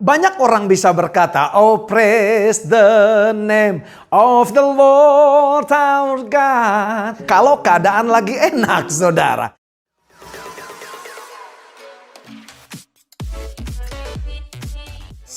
Banyak orang bisa berkata, "Oh, praise the name of the Lord our God." Kalau keadaan lagi enak, saudara.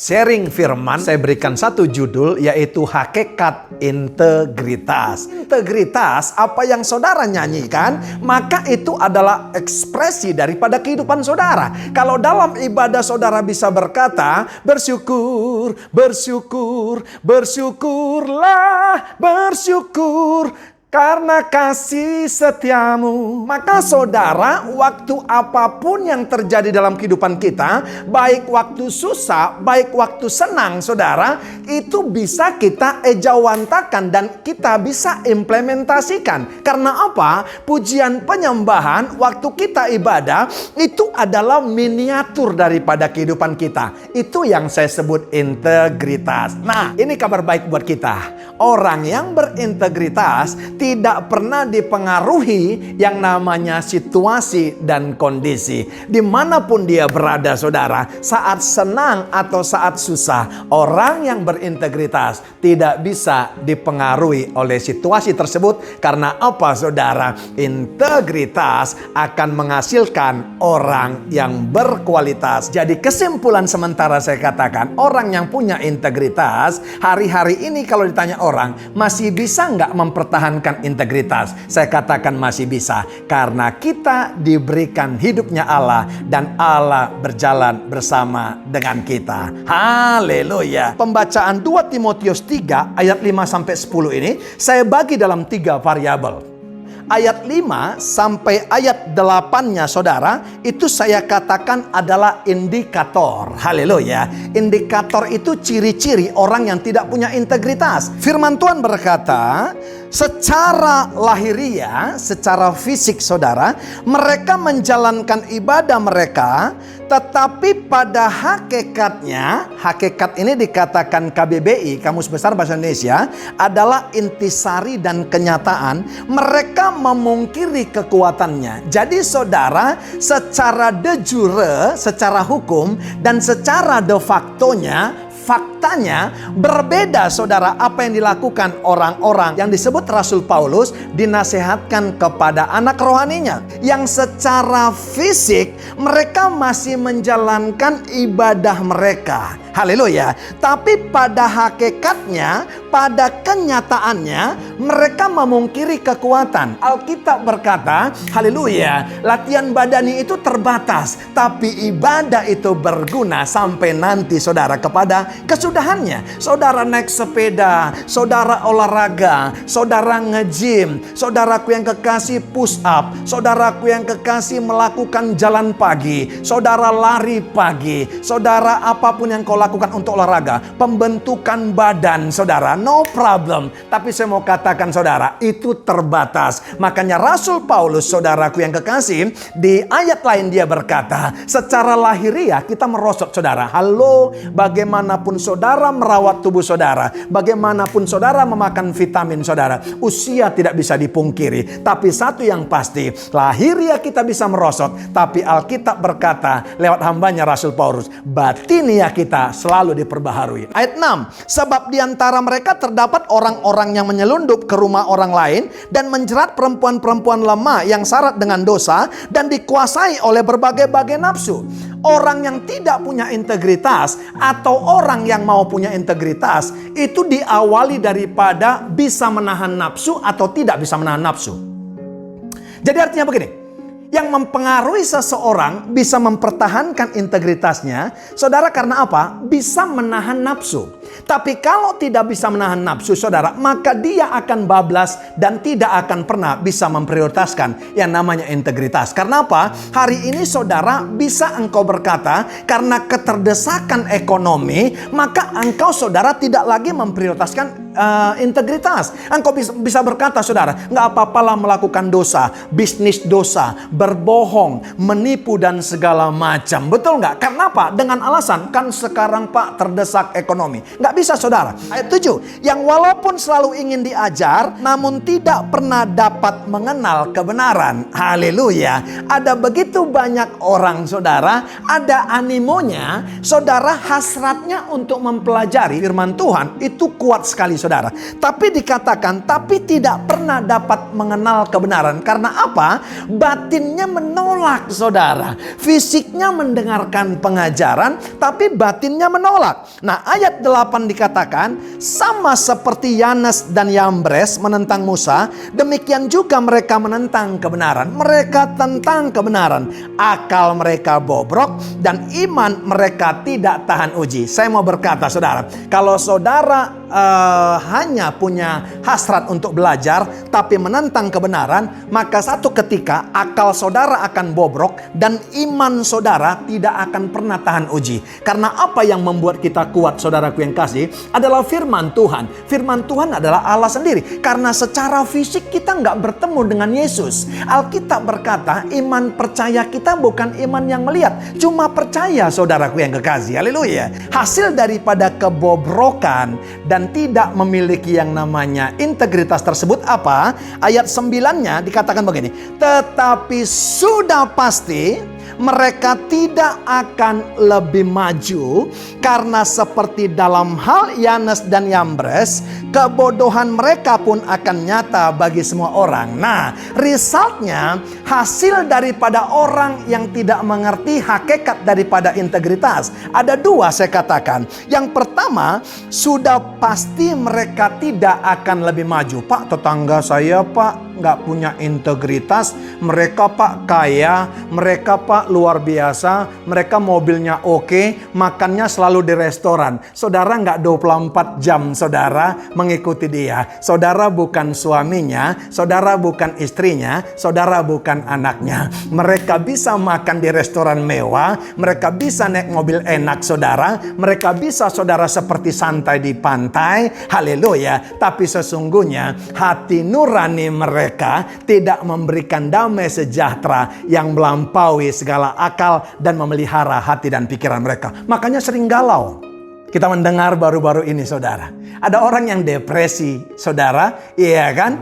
Sharing firman, saya berikan satu judul, yaitu hakikat integritas. Integritas, apa yang saudara nyanyikan, maka itu adalah ekspresi daripada kehidupan saudara. Kalau dalam ibadah saudara bisa berkata, bersyukur, bersyukur, bersyukurlah, bersyukur, karena kasih setiamu. Maka saudara, waktu apapun yang terjadi dalam kehidupan kita, baik waktu susah, baik waktu senang, saudara, itu bisa kita ejawantakan dan kita bisa implementasikan. Karena apa? Pujian penyembahan waktu kita ibadah itu adalah miniatur daripada kehidupan kita. Itu yang saya sebut integritas. Nah, ini kabar baik buat kita. Orang yang berintegritas tidak pernah dipengaruhi yang namanya situasi dan kondisi. Dimanapun dia berada, saudara, saat senang atau saat susah, orang yang berintegritas tidak bisa dipengaruhi oleh situasi tersebut. Karena apa, saudara? Integritas akan menghasilkan orang yang berkualitas. Jadi kesimpulan sementara saya katakan, orang yang punya integritas, hari-hari ini kalau ditanya orang, masih bisa nggak mempertahankan integritas? Saya katakan masih bisa. Karena kita diberikan hidupnya Allah dan Allah berjalan bersama dengan kita. Haleluya. Pembacaan 2 Timotius 3 ayat 5-10 ini saya bagi dalam 3 variabel. Ayat 5 sampai ayat 8-nya, saudara, itu saya katakan adalah indikator. Haleluya. Indikator itu ciri-ciri orang yang tidak punya integritas. Firman Tuhan berkata, secara lahiriah, secara fisik, saudara, mereka menjalankan ibadah mereka, tetapi pada hakikatnya, hakikat ini dikatakan KBBI, Kamus Besar Bahasa Indonesia, adalah intisari dan kenyataan. Mereka memungkiri kekuatannya. Jadi saudara, secara de jure, secara hukum, dan secara de factonya, faktanya berbeda, saudara. Apa yang dilakukan orang-orang yang disebut Rasul Paulus dinasehatkan kepada anak rohaninya, yang secara fisik mereka masih menjalankan ibadah mereka. Haleluya. Tapi pada hakikatnya, pada kenyataannya, mereka memungkiri kekuatan. Alkitab berkata, haleluya, latihan badani itu terbatas, tapi ibadah itu berguna sampai nanti, saudara, kepada kesudahannya. Saudara naik sepeda, saudara olahraga, saudara nge-gym, saudaraku yang kekasih push up, saudaraku yang kekasih melakukan jalan pagi, saudara lari pagi, saudara apapun yang kau lakukan untuk olahraga, pembentukan badan, saudara, no problem. Tapi saya mau katakan, saudara, itu terbatas. Makanya Rasul Paulus, saudaraku yang kekasih, di ayat lain dia berkata, secara lahiriah kita merosot, saudara. Halo, bagaimanapun saudara merawat tubuh saudara, bagaimanapun saudara memakan vitamin saudara, usia tidak bisa dipungkiri. Tapi satu yang pasti, lahiriah kita bisa merosot, tapi Alkitab berkata lewat hambanya Rasul Paulus, batiniah kita selalu diperbaharui. Ayat 6, sebab di antara mereka terdapat orang-orang yang menyelundup ke rumah orang lain dan menjerat perempuan-perempuan lemah yang syarat dengan dosa dan dikuasai oleh berbagai-bagai nafsu. Orang yang tidak punya integritas atau orang yang mau punya integritas itu diawali daripada bisa menahan nafsu atau tidak bisa menahan nafsu. Jadi artinya begini, yang mempengaruhi seseorang bisa mempertahankan integritasnya, saudara, karena apa? Bisa menahan nafsu. Tapi kalau tidak bisa menahan nafsu, saudara, maka dia akan bablas dan tidak akan pernah bisa memprioritaskan yang namanya integritas. Karena apa? Hari ini, saudara, bisa engkau berkata, karena keterdesakan ekonomi, maka engkau, saudara, tidak lagi memprioritaskan integritas. Engkau bisa berkata, saudara, nggak apa-apalah melakukan dosa, bisnis dosa, berbohong, menipu dan segala macam. Betul nggak? Karena apa? Dengan alasan, kan sekarang Pak terdesak ekonomi. Nggak bisa saudara. Ayat 7, yang walaupun selalu ingin diajar, namun tidak pernah dapat mengenal kebenaran. Haleluya. Ada begitu banyak orang saudara, ada animonya, saudara hasratnya untuk mempelajari firman Tuhan, itu kuat sekali saudara. Tapi dikatakan, tapi tidak pernah dapat mengenal kebenaran. Karena apa? Batinnya menolak saudara. Fisiknya mendengarkan pengajaran, tapi batinnya menolak. Nah, ayat 8 dikatakan, sama seperti Yanes dan Yambres menentang Musa, demikian juga mereka menentang kebenaran. Mereka tentang kebenaran. Akal mereka bobrok dan iman mereka tidak tahan uji. Saya mau berkata saudara, kalau saudara hanya punya hasrat untuk belajar tapi menentang kebenaran, maka satu ketika akal saudara akan bobrok dan iman saudara tidak akan pernah tahan uji. Karena apa yang membuat kita kuat saudaraku yang kasih adalah firman Tuhan. Firman Tuhan adalah Allah sendiri. Karena secara fisik kita nggak bertemu dengan Yesus. Alkitab berkata iman percaya kita bukan iman yang melihat, cuma percaya saudaraku yang kekasih. Haleluya. Hasil daripada kebobrokan dan tidak memiliki yang namanya integritas tersebut apa? Ayat 9-nya dikatakan begini, tetapi sudah pasti mereka tidak akan lebih maju, karena seperti dalam hal Yanes dan Yambres, kebodohan mereka pun akan nyata bagi semua orang. Nah, resultnya hasil daripada orang yang tidak mengerti hakikat daripada integritas. Ada dua saya katakan. Yang pertama, sudah pasti mereka tidak akan lebih maju. Pak, tetangga saya Pak nggak punya integritas, mereka Pak kaya, mereka Pak luar biasa, mereka mobilnya oke, makannya selalu di restoran. Saudara nggak 24 jam saudara mengikuti dia. Saudara bukan suaminya, saudara bukan istrinya, saudara bukan anaknya. Mereka bisa makan di restoran mewah, mereka bisa naik mobil enak saudara, mereka bisa saudara seperti santai di pantai, haleluya. Tapi sesungguhnya hati nurani mereka tidak memberikan damai sejahtera yang melampaui segala akal dan memelihara hati dan pikiran mereka. Makanya sering galau. Kita mendengar baru-baru ini saudara, ada orang yang depresi saudara, iya kan,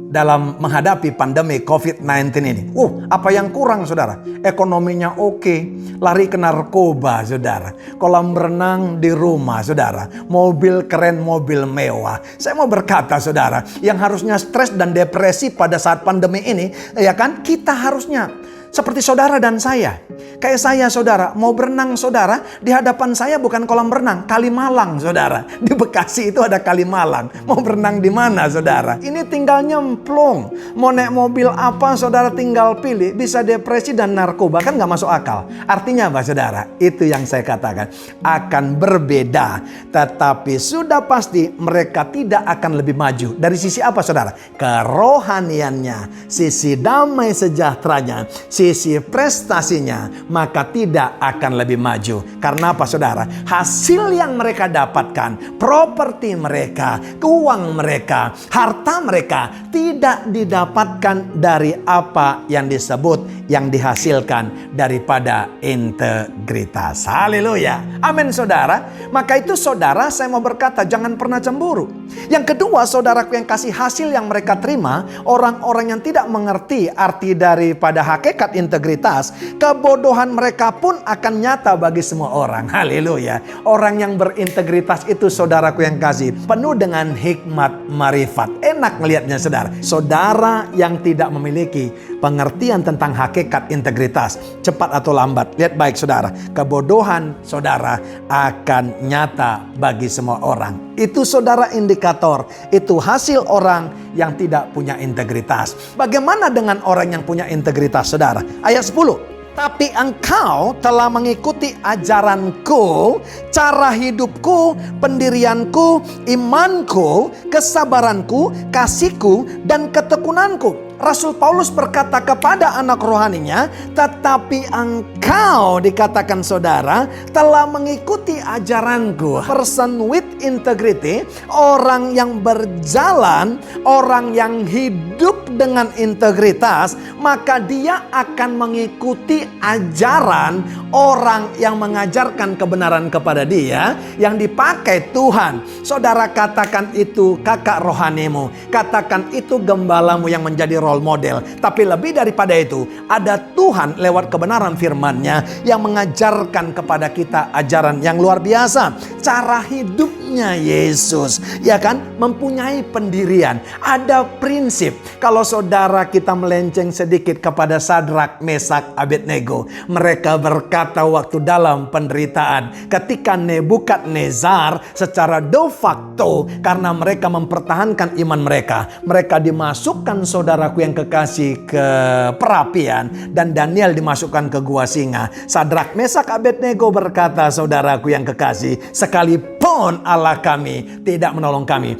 dalam menghadapi pandemi COVID-19 ini. Apa yang kurang saudara? Ekonominya oke, lari ke narkoba saudara, kolam renang di rumah saudara, mobil keren, mobil mewah. Saya mau berkata saudara, yang harusnya stres dan depresi pada saat pandemi ini, ya kan, kita harusnya seperti saudara dan saya. Kayak saya saudara, mau berenang saudara, di hadapan saya bukan kolam renang, Kalimalang saudara. Di Bekasi itu ada Kalimalang. Mau berenang di mana saudara? Ini tinggal nyemplung. Mau naik mobil apa saudara tinggal pilih. Bisa depresi dan narkoba, kan gak masuk akal. Artinya apa saudara? Itu yang saya katakan. Akan berbeda. Tetapi sudah pasti mereka tidak akan lebih maju. Dari sisi apa saudara? Kerohaniannya, sisi damai sejahteranya, sisi prestasinya, maka tidak akan lebih maju. Karena apa saudara? Hasil yang mereka dapatkan, properti mereka, uang mereka, harta mereka tidak didapatkan dari apa yang disebut, yang dihasilkan daripada integritas. Haleluya. Amin saudara. Maka itu saudara, saya mau berkata jangan pernah cemburu. Yang kedua saudaraku yang kasih, hasil yang mereka terima, orang-orang yang tidak mengerti arti daripada hakikat integritas, kebodohan mereka pun akan nyata bagi semua orang. Haleluya. Orang yang berintegritas itu saudaraku yang kasih, penuh dengan hikmat marifat. Enak melihatnya saudara. Saudara yang tidak memiliki pengertian tentang hakikat integritas, cepat atau lambat, lihat baik saudara, kebodohan saudara akan nyata bagi semua orang. Itu saudara indikator, itu hasil orang yang tidak punya integritas. Bagaimana dengan orang yang punya integritas saudara? Ayat 10. Tapi engkau telah mengikuti ajaranku, cara hidupku, pendirianku, imanku, kesabaranku, kasihku, dan ketekunanku. Rasul Paulus berkata kepada anak rohaninya, tetapi engkau, dikatakan saudara, telah mengikuti ajaranku. Person with integrity, orang yang berjalan, orang yang hidup dengan integritas, maka dia akan mengikuti ajaran orang yang mengajarkan kebenaran kepada dia, yang dipakai Tuhan. Saudara, katakan itu kakak rohanimu, katakan itu gembalamu yang menjadi role model. Tapi lebih daripada itu, ada Tuhan lewat kebenaran firman-Nya yang mengajarkan kepada kita ajaran yang luar biasa. Cara hidupnya Yesus, ya kan, mempunyai pendirian, ada prinsip. Kalau saudara kita melenceng sedikit kepada Sadrak, Mesak, Abednego, mereka berkata waktu dalam penderitaan, ketika Nebukadnezar secara de facto, karena mereka mempertahankan iman mereka dimasukkan, saudaraku yang kekasih, ke perapian, dan Daniel dimasukkan ke gua singa. Sadrak, Mesak, Abednego berkata, saudaraku yang kekasih, sekalipun Allah kami tidak menolong kami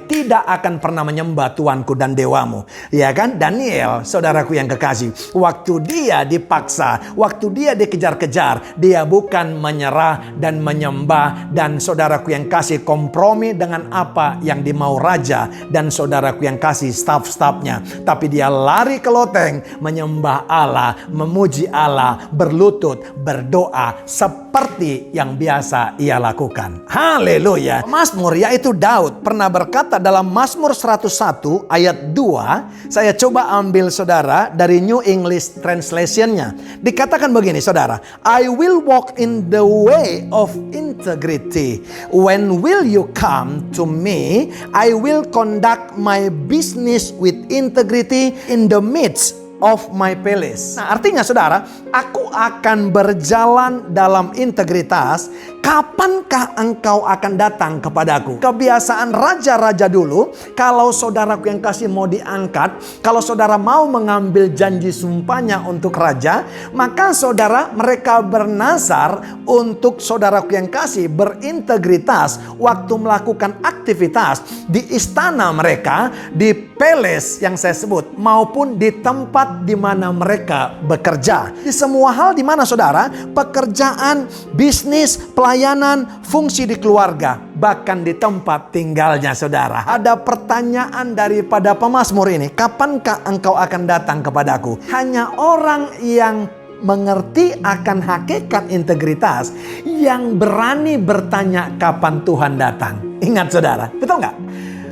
tidak akan pernah menyembah Tuanku dan dewamu. Ya kan? Daniel, saudaraku yang kekasih, waktu dia dipaksa, waktu dia dikejar-kejar, dia bukan menyerah dan menyembah dan saudaraku yang kasih kompromi dengan apa yang dimau raja dan saudaraku yang kasih staf-stafnya, tapi dia lari ke loteng menyembah Allah, memuji Allah, berlutut, berdoa seperti yang biasa ia lakukan. Haleluya. Mazmur, yaitu Daud, pernah berkata dalam Mazmur 101 ayat 2, saya coba ambil saudara dari New English Translation-nya. Dikatakan begini saudara, I will walk in the way of integrity. When will you come to me? I will conduct my business with integrity in the midst of my palace. Nah, artinya saudara, aku akan berjalan dalam integritas. Kapankah engkau akan datang kepadaku? Kebiasaan raja-raja dulu, kalau saudaraku yang kasih mau diangkat, kalau saudara mau mengambil janji sumpahnya untuk raja, maka saudara, mereka bernazar untuk saudaraku yang kasih berintegritas waktu melakukan aktivitas di istana mereka, di palace yang saya sebut, maupun di tempat di mana mereka bekerja. Di semua hal di mana saudara, pekerjaan, bisnis, pelayanan, fungsi di keluarga, bahkan di tempat tinggalnya saudara. Ada pertanyaan daripada pemazmur ini, kapankah engkau akan datang kepadaku? Hanya orang yang mengerti akan hakikat integritas yang berani bertanya kapan Tuhan datang. Ingat saudara, betul nggak?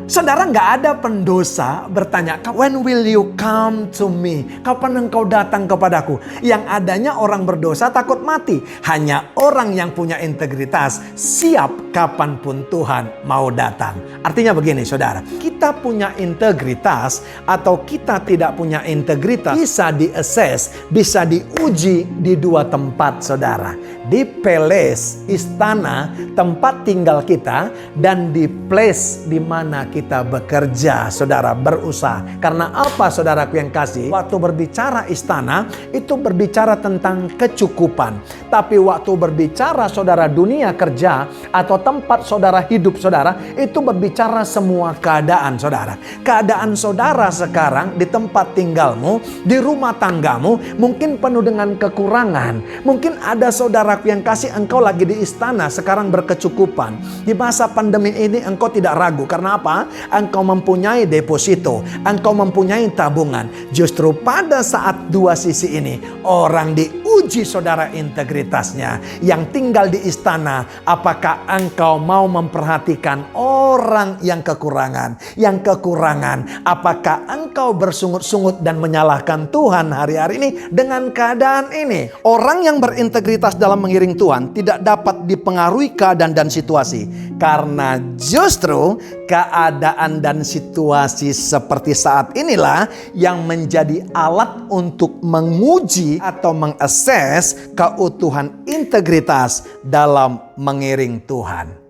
Saudara, nggak ada pendosa bertanya, when will you come to me? Kapan engkau datang kepadaku? Yang adanya orang berdosa takut mati. Hanya orang yang punya integritas siap kapanpun Tuhan mau datang. Artinya begini saudara, kita punya integritas atau kita tidak punya integritas bisa diassess, bisa diuji di dua tempat saudara. Di palace, istana, tempat tinggal kita, dan di place di mana kita bekerja, saudara, berusaha. Karena apa saudaraku yang kasih? Waktu berbicara istana, itu berbicara tentang kecukupan. Tapi waktu berbicara saudara dunia kerja atau tempat saudara hidup saudara, itu berbicara semua keadaan saudara. Keadaan saudara sekarang di tempat tinggalmu, di rumah tanggamu, mungkin penuh dengan kekurangan. Mungkin ada saudaraku yang kasih, engkau lagi di istana sekarang berkecukupan. Di masa pandemi ini engkau tidak ragu. Karena apa? Engkau mempunyai deposito, engkau mempunyai tabungan. Justru pada saat dua sisi ini, orang diuji saudara integritasnya. Yang tinggal di istana, apakah engkau mau memperhatikan orang yang kekurangan? Yang kekurangan, apakah engkau bersungut-sungut dan menyalahkan Tuhan hari-hari ini dengan keadaan ini? Orang yang berintegritas dalam mengiring Tuhan tidak dapat dipengaruhi keadaan dan situasi. Karena justru keadaan dan situasi seperti saat inilah yang menjadi alat untuk menguji atau mengakses keutuhan integritas dalam mengiring Tuhan.